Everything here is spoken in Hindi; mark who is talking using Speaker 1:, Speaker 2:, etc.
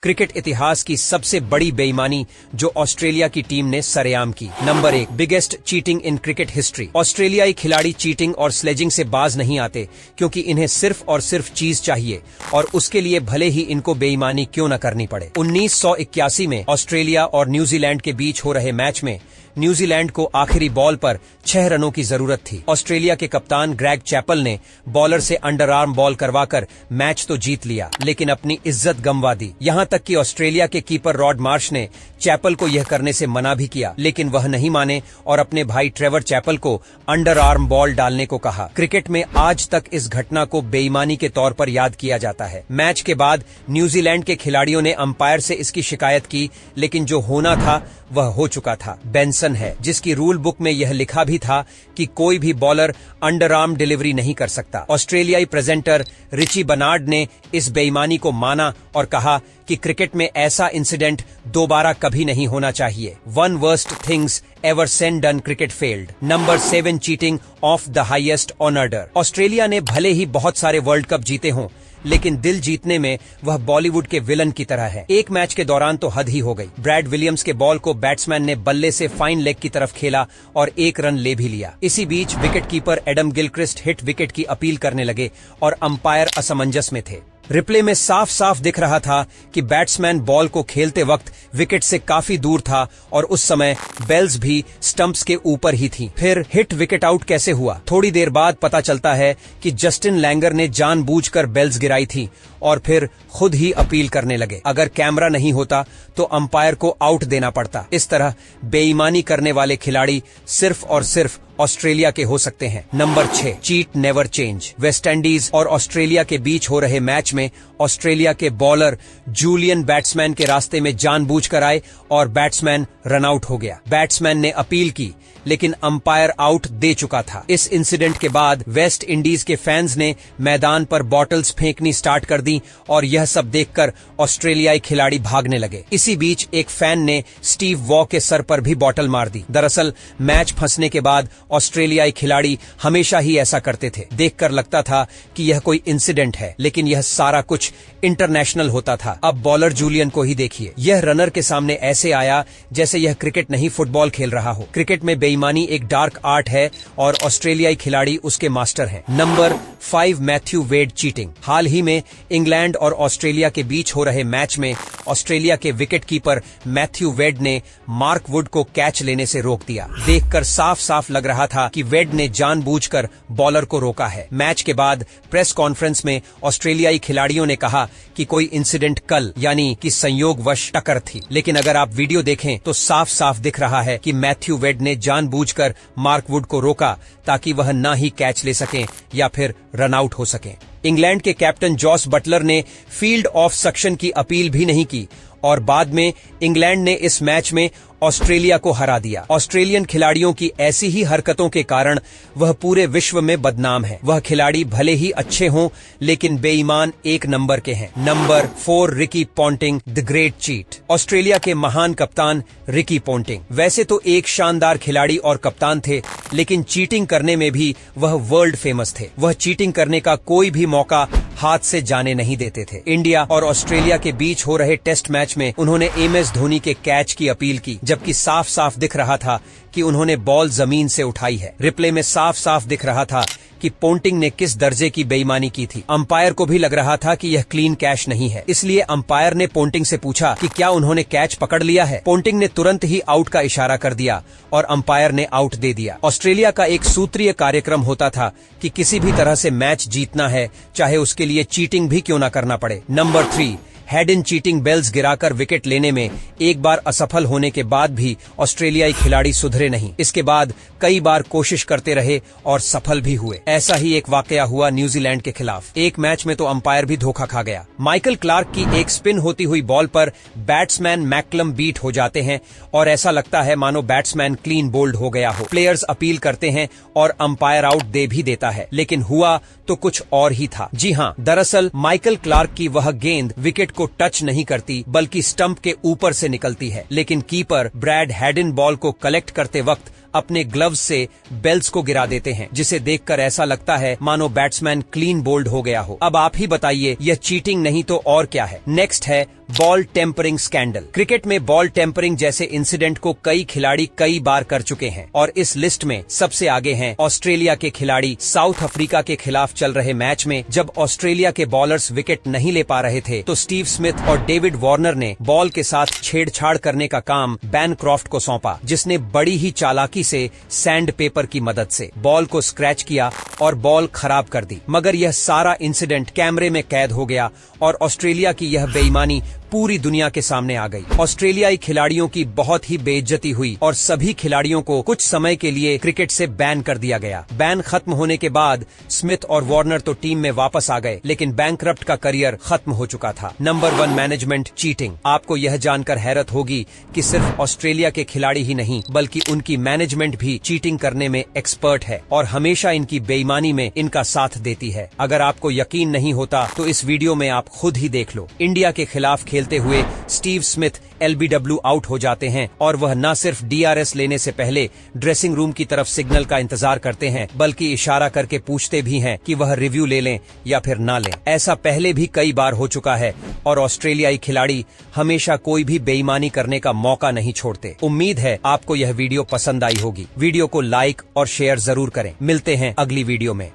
Speaker 1: क्रिकेट इतिहास की सबसे बड़ी बेईमानी जो ऑस्ट्रेलिया की टीम ने सरेआम की। Number 1, biggest cheating in cricket history. ऑस्ट्रेलियाई खिलाड़ी चीटिंग और स्लेजिंग से बाज नहीं आते क्योंकि इन्हें सिर्फ और सिर्फ चीज चाहिए और उसके लिए भले ही इनको बेईमानी क्यों न करनी पड़े। 1981 में ऑस्ट्रेलिया और न्यूजीलैंड के बीच हो रहे मैच में न्यूजीलैंड को आखिरी बॉल पर 6 रनों की जरूरत थी। ऑस्ट्रेलिया के कप्तान ग्रेग चैपल ने बॉलर से अंडर आर्म बॉल करवाकर मैच तो जीत लिया, लेकिन अपनी इज्जत गंवा दी। यहां तक कि ऑस्ट्रेलिया के कीपर रॉड मार्श ने चैपल को यह करने से मना भी किया, लेकिन वह नहीं माने और अपने भाई ट्रेवर चैपल को अंडर आर्म बॉल डालने को कहा। क्रिकेट में आज तक इस घटना को बेईमानी के तौर पर याद किया जाता है। मैच के बाद न्यूजीलैंड के खिलाड़ियों ने अंपायर से इसकी शिकायत की, लेकिन जो होना था वह हो चुका था। बेंसन है जिसकी रूल बुक में यह लिखा भी था कि कोई भी बॉलर अंडर आर्म डिलीवरी नहीं कर सकता। ऑस्ट्रेलियाई प्रेजेंटर रिची बनार्ड ने इस बेईमानी को माना और कहा कि क्रिकेट में ऐसा इंसिडेंट दोबारा कभी नहीं होना चाहिए। One worst things ever seen done cricket field. Number 7, cheating of the highest order. Australia ने भले ही बहुत सारे वर्ल्ड कप जीते हों, लेकिन दिल जीतने में वह बॉलीवुड के विलन की तरह है। एक मैच के दौरान तो हद ही हो गई। ब्रैड विलियम्स के बॉल को बैट्समैन ने बल्ले से फाइन लेग की तरफ खेला और 1 रन ले भी लिया। इसी बीच wicket keeper Adam Gilchrist hit wicket की अपील करने लगे और अंपायर असमंजस में थे। रिप्ले में साफ साफ दिख रहा था कि बैट्समैन बॉल को खेलते वक्त विकेट से काफी दूर था और उस समय बेल्स भी स्टंप्स के ऊपर ही थी। फिर हिट विकेट आउट कैसे हुआ? थोड़ी देर बाद पता चलता है कि जस्टिन लैंगर ने जानबूझकर बेल्स गिराई थी और फिर खुद ही अपील करने लगे। अगर कैमरा नहीं होता तो अंपायर को आउट देना पड़ता। इस तरह बेईमानी करने वाले खिलाड़ी सिर्फ और सिर्फ ऑस्ट्रेलिया के हो सकते हैं। Number 6, cheat never change. West Indies और ऑस्ट्रेलिया के बीच हो रहे मैच में ऑस्ट्रेलिया के बॉलर जूलियन बैट्समैन के रास्ते में जानबूझकर आए और बैट्समैन रन आउट हो गया। बैट्समैन ने अपील की, लेकिन अंपायर आउट दे चुका था। इस इंसिडेंट के बाद वेस्ट इंडीज के फैंस ने मैदान पर बॉटल्स फेंकनी स्टार्ट कर दी और यह सब देखकर ऑस्ट्रेलियाई खिलाड़ी भागने लगे। इसी बीच एक फैन ने स्टीव वॉ के सर पर भी बॉटल मार दी। दरअसल मैच फंसने के बाद ऑस्ट्रेलियाई खिलाड़ी हमेशा ही ऐसा करते थे। देखकर लगता था कि यह कोई इंसिडेंट है, लेकिन यह सारा कुछ इंटरनेशनल होता था। अब बॉलर जूलियन को ही देखिए। यह रनर के सामने ऐसे आया जैसे यह क्रिकेट नहीं फुटबॉल खेल रहा हो। क्रिकेट में बेईमानी एक डार्क आर्ट है और ऑस्ट्रेलियाई खिलाड़ी उसके मास्टर हैं। Number 5, Matthew Wade cheating. हाल ही में इंग्लैंड और ऑस्ट्रेलिया के बीच हो रहे मैच में ऑस्ट्रेलिया के विकेट कीपर मैथ्यू वेड ने मार्क वुड को कैच लेने से रोक दिया। देखकर साफ साफ लग रहा था कि वेड ने जानबूझकर बॉलर को रोका है। मैच के बाद प्रेस कॉन्फ्रेंस में ऑस्ट्रेलियाई खिलाड़ियों ने कहा कि कोई इंसिडेंट कल यानी कि संयोगवश टक्कर थी, लेकिन अगर आप वीडियो देखें तो साफ साफ दिख रहा है कि मैथ्यू वेड ने जानबूझकर मार्क वुड को रोका ताकि वह ना ही कैच ले सकें या फिर रन आउट हो सकें। इंग्लैंड के कैप्टन जॉस बटलर ने फील्ड ऑफ सक्शन की अपील भी नहीं की और बाद में इंग्लैंड ने इस मैच में ऑस्ट्रेलिया को हरा दिया। ऑस्ट्रेलियन खिलाड़ियों की ऐसी ही हरकतों के कारण वह पूरे विश्व में बदनाम है। वह खिलाड़ी भले ही अच्छे हों, लेकिन बेईमान 1 नंबर के हैं। Number 4, Ricky Ponting the great cheat. Australia के महान कप्तान रिकी पॉन्टिंग वैसे तो एक शानदार खिलाड़ी और कप्तान थे, लेकिन चीटिंग करने में भी वह वर्ल्ड फेमस थे। वह चीटिंग करने का कोई भी मौका हाथ से जाने नहीं देते थे। इंडिया और ऑस्ट्रेलिया के बीच हो रहे टेस्ट मैच में उन्होंने MS धोनी के कैच की अपील की, जबकि साफ साफ दिख रहा था कि उन्होंने बॉल जमीन से उठाई है। रिप्ले में साफ साफ दिख रहा था कि पोंटिंग ने किस दर्जे की बेईमानी की थी। अंपायर को भी लग रहा था कि यह क्लीन कैच नहीं है, इसलिए अंपायर ने पोंटिंग से पूछा कि क्या उन्होंने कैच पकड़ लिया है। पोंटिंग ने तुरंत ही आउट का इशारा कर दिया और अंपायर ने आउट दे दिया। ऑस्ट्रेलिया का एक सूत्रीय कार्यक्रम होता था कि किसी भी तरह से मैच जीतना है, चाहे उसके लिए चीटिंग भी क्यों न करना पड़े। Number 3, head in cheating. Bails गिराकर विकेट लेने में एक बार असफल होने के बाद भी ऑस्ट्रेलियाई खिलाड़ी सुधरे नहीं। इसके बाद कई बार कोशिश करते रहे और सफल भी हुए। ऐसा ही एक वाकया हुआ न्यूजीलैंड के खिलाफ। एक मैच में तो अंपायर भी धोखा खा गया। माइकल क्लार्क की एक स्पिन होती हुई बॉल पर बैट्समैन मैकलम बीट हो जाते हैं और ऐसा लगता है मानो बैट्समैन क्लीन बोल्ड हो गया हो। प्लेयर्स अपील करते हैं और अंपायर आउट दे भी देता है, लेकिन हुआ तो कुछ और ही था। जी हाँ, दरअसल माइकल क्लार्क की वह गेंद विकेट को टच नहीं करती बल्कि स्टंप के ऊपर से निकलती है, लेकिन कीपर ब्रैड हैडिन बॉल को कलेक्ट करते वक्त अपने ग्लव्स से बेल्स को गिरा देते हैं, जिसे देखकर ऐसा लगता है मानो बैट्समैन क्लीन बोल्ड हो गया हो। अब आप ही बताइए, यह चीटिंग नहीं तो और क्या है? नेक्स्ट है बॉल टेम्परिंग स्कैंडल। क्रिकेट में बॉल टेम्परिंग जैसे इंसिडेंट को कई खिलाड़ी कई बार कर चुके हैं और इस लिस्ट में सबसे आगे हैं ऑस्ट्रेलिया के खिलाड़ी। साउथ अफ्रीका के खिलाफ चल रहे मैच में जब ऑस्ट्रेलिया के बॉलर्स विकेट नहीं ले पा रहे थे तो स्टीव स्मिथ और डेविड वार्नर ने बॉल के साथ छेड़छाड़ करने का काम बैन क्रॉफ्ट को सौंपा, जिसने बड़ी ही चालाकी से सैंड पेपर की मदद से बॉल को स्क्रैच किया और बॉल खराब कर दी। मगर यह सारा इंसिडेंट कैमरे में कैद हो गया और ऑस्ट्रेलिया की यह बेईमानी पूरी दुनिया के सामने आ गई। ऑस्ट्रेलियाई खिलाड़ियों की बहुत ही बेइज्जती हुई और सभी खिलाड़ियों को कुछ समय के लिए क्रिकेट से बैन कर दिया गया। बैन खत्म होने के बाद स्मिथ और वार्नर तो टीम में वापस आ गए, लेकिन बैंकरप्ट का करियर खत्म हो चुका था। Number 1, management cheating. आपको यह जानकर हैरत होगी कि सिर्फ ऑस्ट्रेलिया के खिलाड़ी ही नहीं बल्कि उनकी मैनेजमेंट भी चीटिंग करने में एक्सपर्ट है और हमेशा इनकी बेईमानी में इनका साथ देती है। अगर आपको यकीन नहीं होता तो इस वीडियो में आप खुद ही देख लो। इंडिया के खिलाफ खेलते हुए स्टीव स्मिथ LBW आउट हो जाते हैं और वह न सिर्फ DRS लेने से पहले ड्रेसिंग रूम की तरफ सिग्नल का इंतजार करते हैं बल्कि इशारा करके पूछते भी हैं कि वह रिव्यू ले लें या फिर ना लें। ऐसा पहले भी कई बार हो चुका है और ऑस्ट्रेलियाई खिलाड़ी हमेशा कोई भी बेईमानी करने का मौका नहीं छोड़ते। उम्मीद है आपको यह वीडियो पसंद आई होगी। वीडियो को लाइक और शेयर जरूर करें। मिलते हैं अगली वीडियो में।